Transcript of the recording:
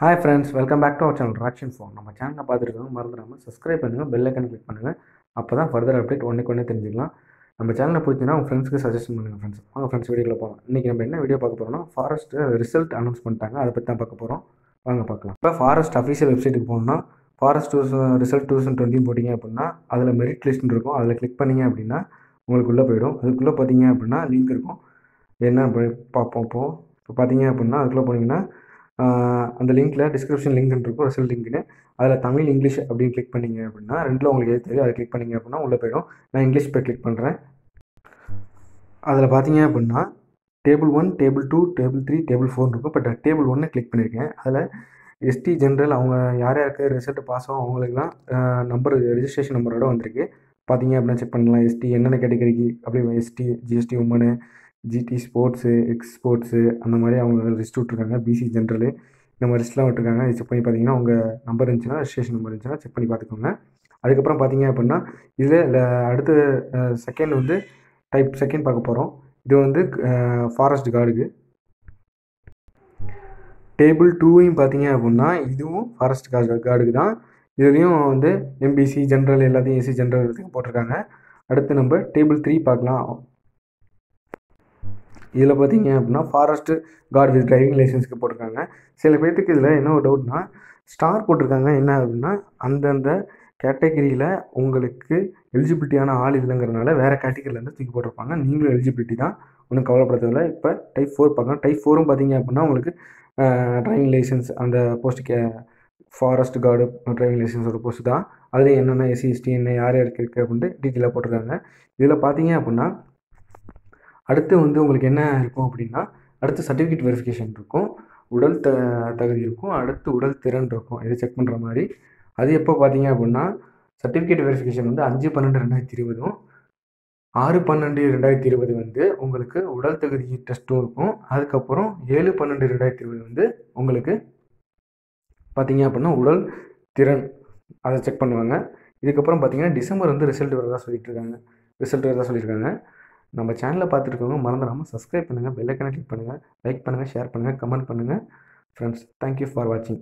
Hi friends, welcome back to our channel ராக்ஷன் phone. நம்ம சேனலை பார்த்துருக்கோங்க, மறந்துடாமல் சப்ஸ்கிரைப் பண்ணுங்கள், பெல் ஐக்கன் கிளிக் பண்ணுங்கள். அப்போ தான் ஃபர்தர் அப்டேட் ஒன்றே தெரிஞ்சுக்கலாம். நம்ம சேனலை பிடிச்சிங்கன்னா உங்கள் ஃப்ரெண்ட்ஸுக்கு சஜஷன் பண்ணுங்கள் ஃப்ரெண்ட்ஸ். வாங்க ஃப்ரெண்ட்ஸ், வீடியோவில் போகலாம். இன்றைக்கி நம்ம என்ன வீடியோ பார்க்க போகிறோம்னா, ஃபாரஸ்ட் ரிசல்ட் அனௌன்ஸ் பண்ணிட்டாங்க, அதை பற்றி தான் பார்க்க போகிறோம். வாங்க பார்க்கலாம். இப்போ ஃபாரஸ்ட் அஃபீஷியல் வெப்சைட்டுக்கு போகணுன்னா ஃபாரஸ்ட் ரிசல்ட் 2020 போட்டிங்க அப்படின்னா அதில் மெரிட் லிஸ்ட்னு இருக்கும். அதில் கிளிக் பண்ணிங்க அப்படின்னா உங்களுக்கு உள்ளே போயிடும். அதுக்குள்ளே பார்த்தீங்க அப்படின்னா லிங்க் இருக்கும். என்ன பார்ப்போம். இப்போ பார்த்தீங்க அப்படின்னா அதுக்குள்ளே போனீங்கன்னா அந்த லிங்க்கில் டிஸ்கிரிப்ஷன் லிங்க்னு இருக்கும், ரிசல்ட் லிங்க்னு. அதில் தமிழ் இங்கிலீஷ் அப்படின்னு கிளிக் பண்ணிங்க அப்படின்னா ரெண்டில் உங்களுக்கு எது தெரியும் அதை கிளிக் பண்ணிங்க அப்படின்னா உள்ளே போயிடும். நான் இங்கிலீஷ் போய் கிளிக் பண்ணுறேன். அதில் பார்த்தீங்க அப்படின்னா டேபிள் 1, டேபிள் 2, டேபிள் 3, டேபிள் 4 இருக்கும். பட் டேபிள் 1 கிளிக் பண்ணியிருக்கேன். அதில் எஸ்டி ஜென்ரல் அவங்க யார் யாருக்கு ரிசல்ட் பாஸ் ஆகும் அவங்களுக்குலாம் நம்பர் ரெஜிஸ்ட்ரேஷன் நம்பரோட வந்திருக்கு. பார்த்தீங்க அப்படின்னா செக் பண்ணலாம். எஸ்டி என்னென்ன கேட்டகரிக்கு அப்படி ST, GST woman, GT sports, ex sports அந்த மாதிரி அவங்க லிஸ்ட் விட்ருக்காங்க. பிசி ஜென்ரலு இந்த மாதிரி லிஸ்ட்லாம் விட்டுருக்காங்க. இது செக் பண்ணி பார்த்தீங்கன்னா உங்கள் நம்பர் இருந்துச்சுன்னா, ரெஜிஸ்ட்ரேஷன் நம்பர் இருந்துச்சுன்னா செக் பண்ணி பார்த்துக்கோங்க. அதுக்கப்புறம் பார்த்தீங்க அப்படின்னா இதில் அடுத்த செகண்ட் வந்து டைப் செகண்ட் பார்க்க போகிறோம். இது வந்து ஃபாரஸ்ட் கார்டுக்கு. டேபிள் 2வையும் பார்த்தீங்க அப்படின்னா இதுவும் ஃபாரஸ்ட் கார்டுக்கு தான். இதுலேயும் வந்து எம்பிசி ஜென்ரல் எல்லாத்தையும் ஏசி ஜென்ரல் எல்லாத்தையும் போட்டிருக்காங்க. அடுத்து நம்ம டேபிள் 3 பார்க்கலாம். இதில் பார்த்தீங்க அப்படின்னா ஃபாரஸ்ட் கார்டு வித் டிரைவிங் லைசன்ஸுக்கு போட்டிருக்காங்க. சில பேர்த்துக்கு இதில் என்ன ஒரு டவுட்னா ஸ்டார் போட்டிருக்காங்க. என்ன அப்படின்னா அந்தந்த கேட்டகிரியில் உங்களுக்கு எலிஜிபிலிட்டியான ஆள் இல்லைங்கிறதுனால வேறு கேட்டகிரிலேருந்து தூக்கி போட்டிருப்பாங்க. நீங்களும் எலிஜிபிலிட்டி தான், ஒன்றும் கவலைப்படுறதில்லை. இப்போ டைப் 4 பார்க்கலாம். டைப் 4ம் பார்த்தீங்க அப்படின்னா உங்களுக்கு டிரைவிங் லைசன்ஸ் அந்த போஸ்ட்டுக்கு ஃபாரஸ்ட் கார்டு டிரைவிங் லைசன்ஸோட போஸ்ட் தான். அதுலேயும் என்னென்ன எஸ்சி எஸ்டி என்ன யார் யாருக்கு இருக்குது அப்படின்ட்டு டீட்டெயிலாக போட்டிருக்காங்க. இதில் பார்த்தீங்க அப்படின்னா அடுத்து வந்து உங்களுக்கு என்ன இருக்கும் அப்படின்னா அடுத்து சர்டிஃபிகேட் வெரிஃபிகேஷன் இருக்கும், உடல் தகுதி இருக்கும், அடுத்து உடல் திறன் இருக்கும். இதை செக் பண்ணுற மாதிரி. அது எப்போ பார்த்தீங்க அப்படின்னா சர்டிஃபிகேட் வெரிஃபிகேஷன் வந்து 5/12/2020 6/12/2020 வந்து உங்களுக்கு உடல் தகுதி டெஸ்ட்டும் இருக்கும். அதுக்கப்புறம் 7/12/2020 வந்து உங்களுக்கு பார்த்தீங்க அப்படின்னா உடல் திறன் அதை செக் பண்ணுவாங்க. இதுக்கப்புறம் பார்த்தீங்கன்னா டிசம்பர் வந்து ரிசல்ட் வரதா சொல்லியிருக்காங்க. நம்ம சேனலில் பார்த்துருக்கவங்க மறந்துடாமல் சப்ஸ்கிரைப் பண்ணுங்கள், பெல் ஐக்கனை கிளிக் பண்ணுங்கள், லைக் பண்ணுங்கள், ஷேர் பண்ணுங்கள், கமெண்ட் பண்ணுங்கள் ஃப்ரெண்ட்ஸ். தேங்க்யூ ஃபார் வாட்சிங்.